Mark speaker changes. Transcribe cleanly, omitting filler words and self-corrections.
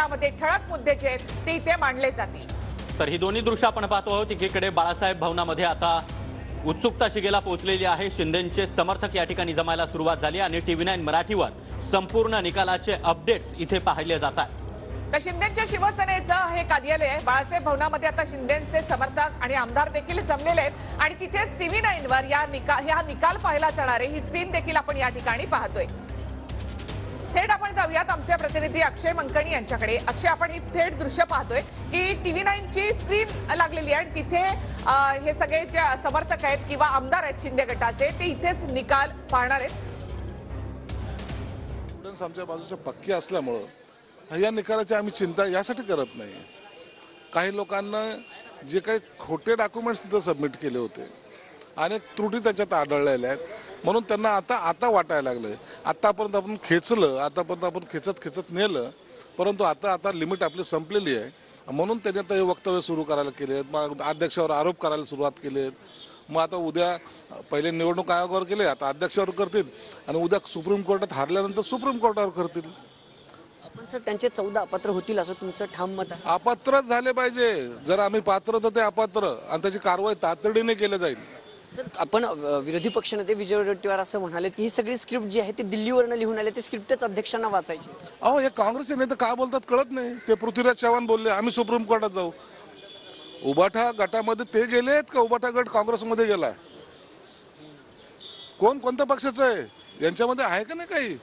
Speaker 1: यामध्ये ठळक मुद्दे जे आहेत ते इथे मांडले जातील।
Speaker 2: तर ही दोन्ही दृश्य आपण पाहतो आहोत। एकीकडे बाळासाहेब भवनामध्ये आता उत्सुकता शिगेला पोहोचलेली आहे। शिंदेंचे समर्थक या ठिकाणी जमायला सुरुवात झाली आणि TV9 मराठीवर संपूर्ण निकालाचे अपडेट्स इथे पाहिले जातात।
Speaker 1: तर शिंदेच्या शिवसेनेचं हे कार्यालय आहे। बाळासाहेब भवनामध्ये आता शिंदेचे समर्थक आणि आमदार देखील जमलेले आहेत आणि तिथेच TV9 वर या निकाल पाहायला जाणारे ही स्क्रीन देखील आपण या ठिकाणी पाहतोय। थेट आपण जाऊयात आमचे प्रतिनिधी अक्षय मंकणी यांच्याकडे। अक्षय, आपण ही थेट दृश्य पाहतोय की TV9 ची स्क्रीन लागलेली आहे आणि तिथे हे सगळे जे समर्थक आहेत किंवा आमदार आहेत शिंदे गटाचे ते इथेच निकाल पाहणार आहेत।
Speaker 3: आमच्या बाजूच्या पक्की असल्यामुळे या निकालाची आम्ही चिंता यासाठी करत नाही। काही लोकांना जे काही खोटे डॉक्युमेंट्स तिथे सबमिट केले होते, अनेक त्रुटी त्याच्यात आढळलेल्या आहेत, म्हणून त्यांना आता वाटायला लागलंय आतापर्यंत आपण खेचलं, आतापर्यंत आपण खेचत नेलं, परंतु आता लिमिट आपली संपलेली आहे, म्हणून त्यांनी आता हे वक्तव्य सुरू करायला केले आहेत। मग अध्यक्षावर आरोप करायला सुरुवात केली आहेत। मग आता उद्या पहिले निवडणूक आयोगावर केले, आता अध्यक्षावर करतील आणि उद्या सुप्रीम कोर्टात हारल्यानंतर सुप्रीम कोर्टावर करतील।
Speaker 4: पण सर, त्यांचे 14 अपात्र होतील असं तुमचं ठाम मत आहे?
Speaker 3: अपात्रच झाले पाहिजे। जर आम्ही पात्र तर ते अपात्र, आणि त्याची कारवाई तातडीने केली जाईल।
Speaker 4: सर, आपण विरोधी पक्षनेते विजय वडेट्टीवार असं म्हणाले की ही सगळी स्क्रिप्ट जी आहे ती दिल्लीवरनं लिहून आले, ते स्क्रिप्टच अध्यक्षांना वाचायची।
Speaker 3: अहो, हे काँग्रेसचे नेते काय बोलतात कळत नाही। ते पृथ्वीराज चव्हाण बोलले आम्ही सुप्रीम कोर्टात जाऊ। उबाठा गटामध्ये ते गेलेत का उबाठा गट काँग्रेसमध्ये गेलाय? कोणत्या पक्षाचं आहे? यांच्यामध्ये आहे का नाही काही?